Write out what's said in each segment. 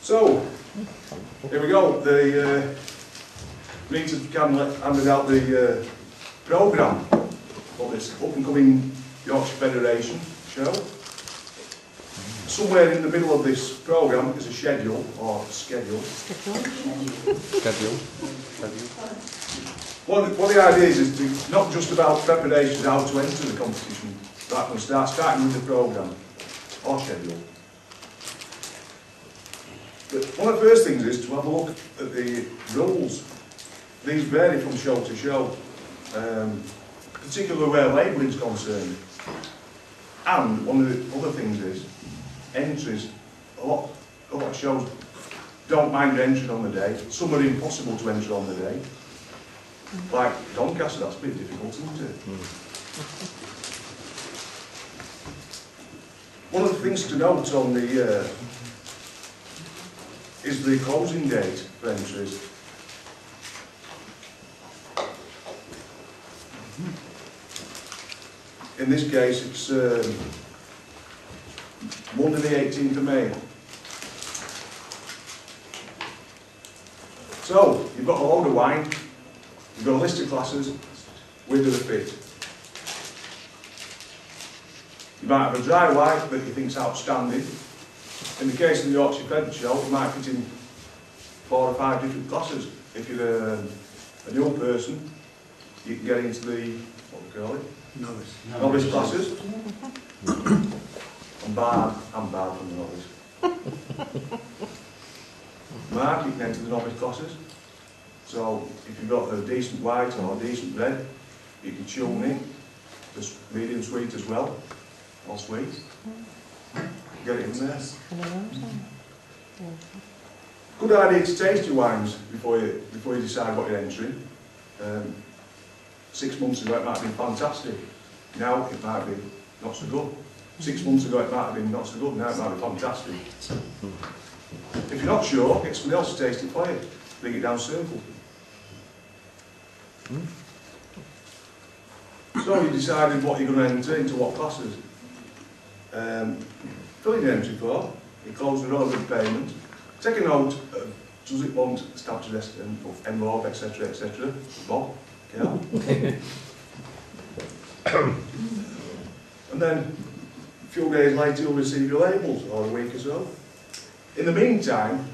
So, here we go. The Rita handed out the programme for this up-and-coming Yorkshire Federation show. Somewhere in the middle of this programme is a schedule, or schedule. One of the ideas is to, not just about preparation how to enter the competition, right from the start, starting with the programme, or schedule. But one of the first things is to have a look at the rules. These vary from show to show, particularly where labelling is concerned. And one of the other things is entries. A lot of shows don't mind entering on the day. Some are impossible to enter on the day. Like Doncaster, that's a bit difficult, isn't it? One of the things to note on the is the closing date for entries. In this case, it's Monday the 18th of May. So, you've got a load of wine, you've got a list of classes, width of the fit. You might have a dry white that you think's outstanding. In the case of the Yorkshire Fed show, you might fit in 4 or 5 different classes. If you're a young person, you can get into the, what do we call it? Novice classes. I'm barred from the novice. Mark, you can enter the novice classes. So if you've got a decent white or a decent red, you can tune in. There's medium sweet as well, or sweet. Get it in there. Good idea to taste your wines before you decide what you're entering. 6 months ago it might have been fantastic. Now it might be not so good. 6 months ago it might have been not so good. Now it might be fantastic. If you're not sure, get somebody else to taste it for you. Bring it down circle. So you decided what you're going to enter into what classes. Fill in your entry form, you close the relevant payment, take a note of does it want stamp address envelope, etc., etc. Bob, Kel. And then a few days later you'll receive your labels, or a week or so. In the meantime,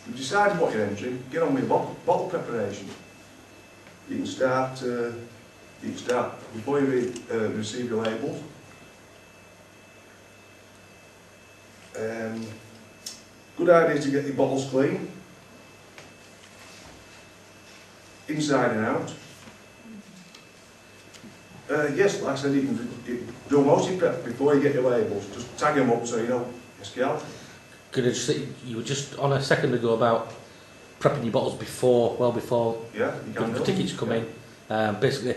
you've decided what you're entering, get on with bottle preparation. You can start before you receive your labels. Good idea to get your bottles clean, inside and out. Yes, like I said, you can do most of your prep before you get your labels. Just tag them up so you know. Yes, Gal? Could I just say, you were just on a second ago about prepping your bottles before the tickets come in. Basically,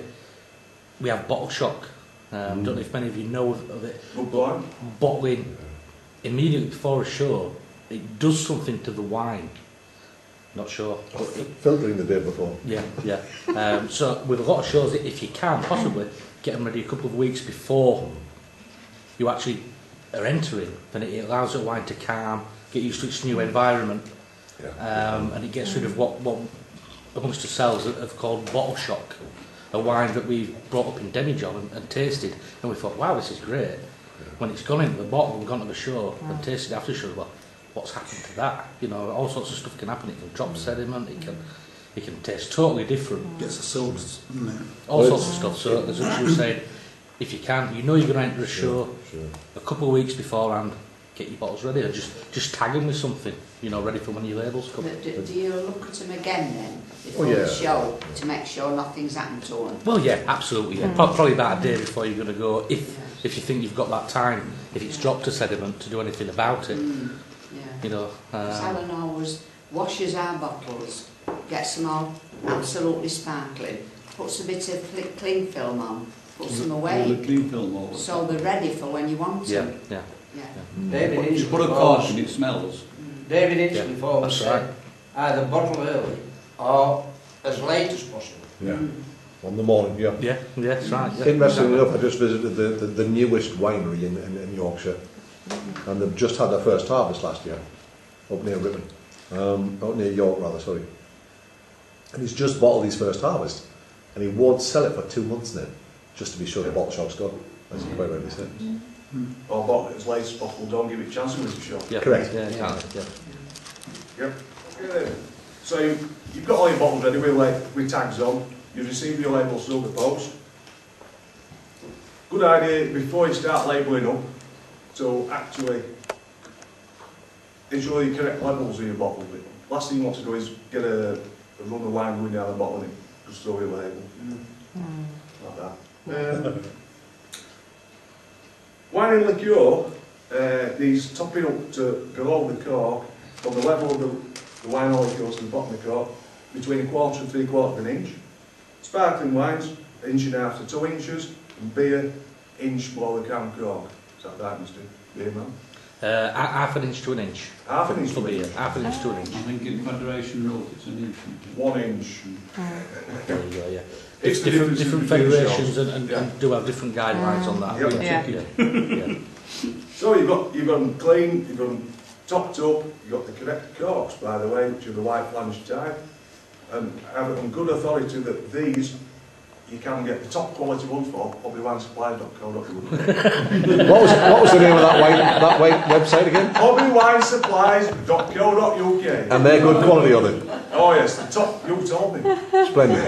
we have bottle shock. Don't know if many of you know of it. Bottling immediately before a show, it does something to the wine. Not sure. Filtering the day before. Yeah. So with a lot of shows, if you can possibly get them ready a couple of weeks before you actually are entering, then it allows the wine to calm, get used to its new environment, and it gets rid of what amongst ourselves have called bottle shock. A wine that we brought up in Demijohn and tasted, and we thought, wow, this is great. When it's gone into the bottle and gone to the show and tasted after the show, well, what's happened to that? You know, all sorts of stuff can happen. It can drop sediment. It can taste totally different. Gets the silks, doesn't it? All sorts of stuff. So as you were saying, if you can, you know you're going to enter a show a couple of weeks beforehand. Get your bottles ready, and just tag them with something, you know, ready for when your labels come. Do you look at them again then before the show to make sure nothing's happened to them? Well, yeah, absolutely. Yeah. Probably about a day before you're going to go, if you think you've got that time, if it's dropped to sediment, to do anything about it. You know. Alan always washes our bottles, gets them all absolutely sparkling, puts a bit of cling film on, puts them away, Cling film over. so they're ready for when you want them. Yeah. David You put a caution, it smells. David Hinchcliffe always That's said, either bottle early or as late as possible. Yeah. On the morning, Yeah, that's right. Yeah. Interestingly enough, I just visited the newest winery in Yorkshire, and they've just had their first harvest last year. up near Ripon, up near York rather, sorry. And he's just bottled his first harvest, and he won't sell it for 2 months now, just to be sure the bottle shop's gone, as you quite rightly said. Or bottle it as late as possible, don't give it a chance with the shop. Yeah, Correct. Yeah, yeah. Yep. Okay. So you've got all your bottles ready with tags on. You've received your labels through the post. Good idea before you start labelling up to actually ensure you correct levels of your bottle. Last thing you want to do is get a run of wine going down the bottle and just throw your label. Like that. Wine and liqueur needs topping up to below the cork from the level of the wine or liqueur to the bottom of the cork between 1/4 and 3/4 of an inch. Sparkling wines, 1.5 to 2 inches, and beer, inch below the can cork. Is that right, Mr. Beerman? Half an inch to an inch. Half an inch For to beer. an inch. Half an inch to an inch. I think in Federation rules it's an inch. isn't it? 1 inch. There you go, yeah. It's the different difference different between the federations shops. and Yeah. do have different guidelines on that. Yep. Yeah. So you've got them clean, you've got them topped up, you've got the correct corks, by the way, which are the white flange type. And I have it on good authority that these you can get the top quality ones for hobbywinesupply.co.uk. What was the name of that website again? hobbywineSupplies.co.uk. And they're good quality, are they? Oh yes, the top, you told me. Splendid.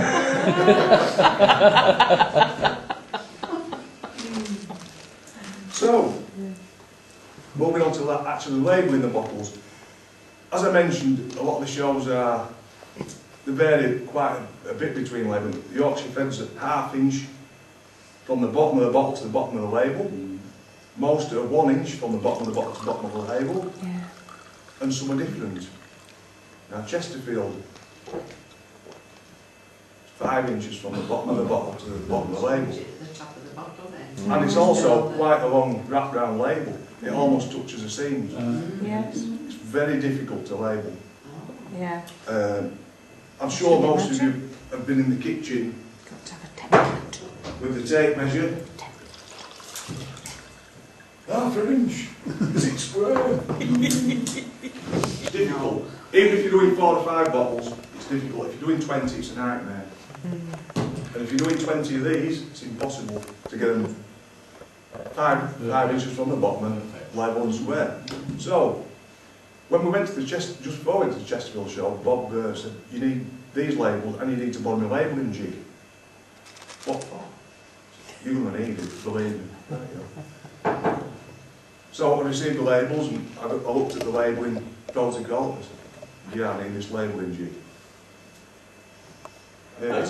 So, moving on to that, actually labelling the bottles. As I mentioned, a lot of the shows they vary quite a bit between labelling. The Yorkshire Fed's at 1/2 inch from the bottom of the bottle to the bottom of the label. Most are 1 inch from the bottom of the bottle to the bottom of the label. And some are different. Now Chesterfield, 5 inches from the bottom of the bottle to the bottom of the label. The top of the bottle then. And it's also quite a long wrap round label. It almost touches the seams. Yes. It's very difficult to label. Yeah. I'm sure most of you have been in the kitchen Got to have a template. with the tape measure. 1/2 inch. Is it square? It's difficult. Even if you're doing 4 or 5 bottles, it's difficult. If you're doing 20, it's a nightmare. And if you're doing 20 of these, it's impossible to get them 5 inches from the bottom and level and square. So, when we went to just before we went to the Chesterfield show, Bob said, you need these labels and you need to buy me a labelling jig. What for? You're going to need it, believe me. So I received the labels and I looked at the labelling protocol and I said, yeah, I need this labelling jig. Here it is.